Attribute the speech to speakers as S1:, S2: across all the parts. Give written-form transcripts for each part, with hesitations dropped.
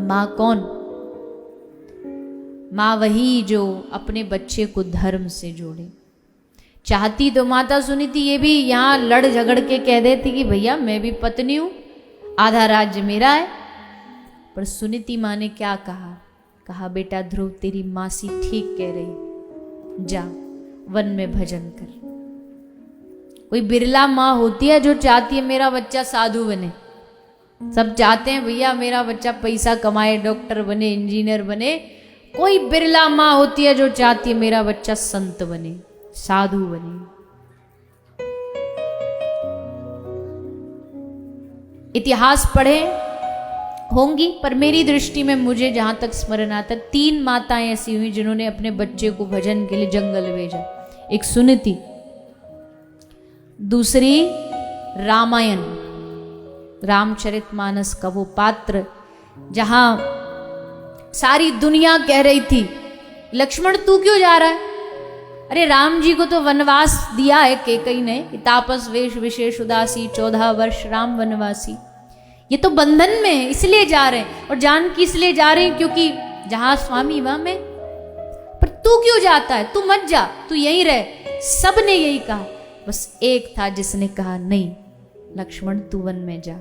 S1: माँ कौन? माँ वही जो अपने बच्चे को धर्म से जोड़े। चाहती तो माता सुनीति ये भी यहाँ लड़ झगड़ के कह देती कि भैया मैं भी पत्नी हूं, आधा राज्य मेरा है। पर सुनीति माँ ने क्या कहा? कहा बेटा ध्रुव तेरी मासी ठीक कह रही, जा वन में भजन कर। कोई बिरला माँ होती है जो चाहती है मेरा बच्चा साधु बने। सब चाहते हैं भैया मेरा बच्चा पैसा कमाए, डॉक्टर बने, इंजीनियर बने। कोई बिरला माँ होती है जो चाहती है मेरा बच्चा संत बने, साधु बने। इतिहास पढ़े होंगी, पर मेरी दृष्टि में मुझे जहां तक स्मरण आता, 3 माताएं ऐसी हुई जिन्होंने अपने बच्चे को भजन के लिए जंगल भेजा। एक सुनीति, दूसरी रामायण, रामचरितमानस का वो पात्र जहां सारी दुनिया कह रही थी लक्ष्मण तू क्यों जा रहा है? अरे राम जी को तो वनवास दिया है कैकेयी ने कि तापस वेश विशेष उदासी 14 वर्ष राम वनवासी। ये तो बंधन में है इसलिए जा रहे हैं, और जानकी इसलिए जा रहे हैं क्योंकि जहां स्वामी वहां मैं। पर तू क्यों जाता है? तू मत जा, तू यहीं रह। सबने यही कहा, बस एक था जिसने कहा नहीं लक्ष्मण तू वन में जा।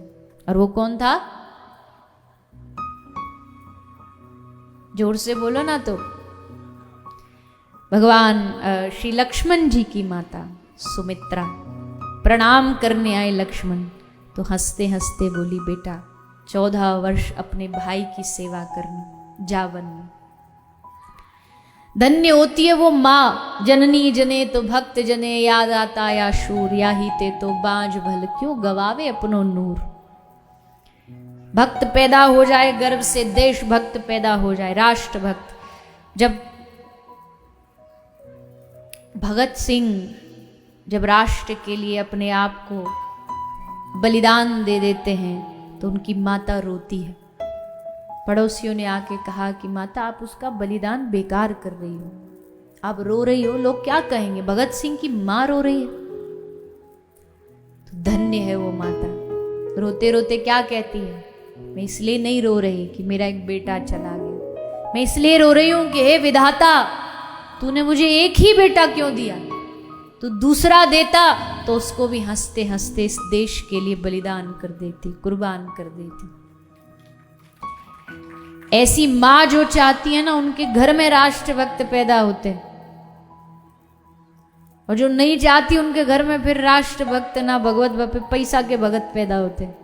S1: और वो कौन था? जोर से बोलो ना तो। भगवान श्री लक्ष्मण जी की माता सुमित्रा प्रणाम करने आए लक्ष्मण, तो हंसते हंसते बोली बेटा 14 वर्ष अपने भाई की सेवा करनी, जा वन में। धन्य होती है वो माँ जननी जने तो भक्त जने, याद आता या शूर या ही ते तो बांझ भल क्यों गवावे अपनो नूर। भक्त पैदा हो जाए गर्भ से, देश भक्त पैदा हो जाए, राष्ट्र भक्त। जब भगत सिंह जब राष्ट्र के लिए अपने आप को बलिदान दे देते हैं तो उनकी माता रोती है। पड़ोसियों ने आके कहा कि माता आप उसका बलिदान बेकार कर रही हो, आप रो रही हो, लोग क्या कहेंगे? भगत सिंह की मां रो रही है। तो धन्य है वो माता, रोते रोते क्या कहती है? मैं इसलिए नहीं रो रही कि मेरा एक बेटा चला गया, मैं इसलिए रो रही हूं कि हे विधाता तूने मुझे एक ही बेटा क्यों दिया? तू दूसरा देता तो उसको भी हंसते हंसते इस देश के लिए बलिदान कर देती, कुर्बान कर देती। ऐसी मां जो चाहती है ना उनके घर में राष्ट्रभक्त पैदा होते हैं, और जो नहीं चाहती उनके घर में फिर राष्ट्रभक्त ना भगवत भक्त, पैसा के भगत पैदा होते हैं।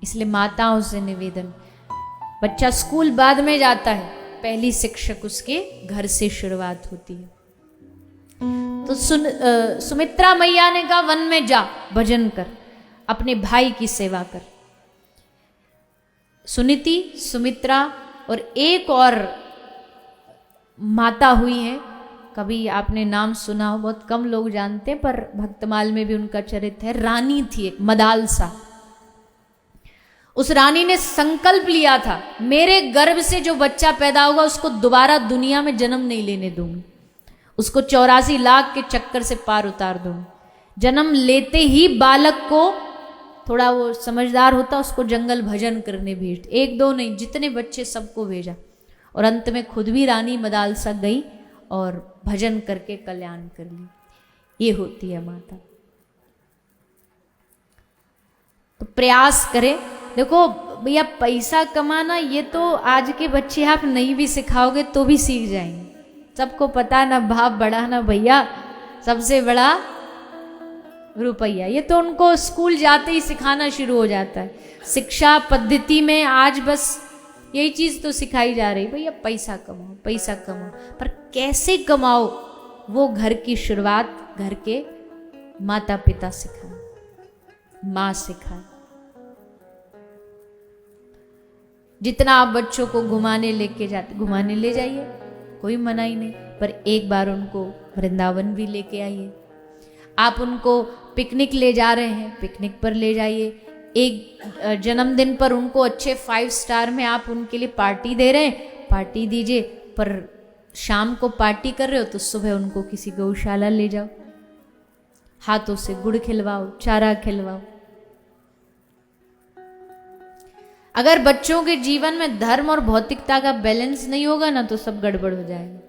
S1: इसलिए माताओं से निवेदन, बच्चा स्कूल बाद में जाता है, पहली शिक्षक उसके घर से शुरुआत होती है। तो सुमित्रा मैया ने कहा वन में जा, भजन कर, अपने भाई की सेवा कर। सुनीति, सुमित्रा और एक और माता हुई है, कभी आपने नाम सुना हो, बहुत कम लोग जानते हैं, पर भक्तमाल में भी उनका चरित्र है। रानी थी एक मदालसा। उस रानी ने संकल्प लिया था मेरे गर्भ से जो बच्चा पैदा होगा उसको दोबारा दुनिया में जन्म नहीं लेने दूंगी, उसको 84 लाख के चक्कर से पार उतार दूंगी। जन्म लेते ही बालक को, थोड़ा वो समझदार होता, उसको जंगल भजन करने भेज, 1-2 नहीं, जितने बच्चे सबको भेजा। और अंत में खुद भी रानी मदालसा गई और भजन करके कल्याण कर ली। ये होती है माता। तो प्रयास करें। देखो भैया पैसा कमाना ये तो आज के बच्चे आप नहीं भी सिखाओगे तो भी सीख जाएंगे। सबको पता ना बाप बड़ा ना भैया, सबसे बड़ा रुपया। ये तो उनको स्कूल जाते ही सिखाना शुरू हो जाता है। शिक्षा पद्धति में आज बस यही चीज तो सिखाई जा रही, भैया पैसा कमाओ, पैसा कमाओ। पर कैसे कमाओ वो घर की शुरुआत घर के माता पिता सिखाए, माँ सिखाए। जितना आप बच्चों को घुमाने लेके जाते, घुमाने ले जाइए, कोई मना ही नहीं, पर एक बार उनको वृंदावन भी लेके आइए। आप उनको पिकनिक ले जा रहे हैं, पिकनिक पर ले जाइए। एक जन्मदिन पर उनको अच्छे 5 स्टार में आप उनके लिए पार्टी दे रहे हैं, पार्टी दीजिए। पर शाम को पार्टी कर रहे हो तो सुबह उनको किसी गौशाला ले जाओ, हाथों से गुड़ खिलवाओ, चारा खिलवाओ। अगर बच्चों के जीवन में धर्म और भौतिकता का बैलेंस नहीं होगा ना तो सब गड़बड़ हो जाएगा।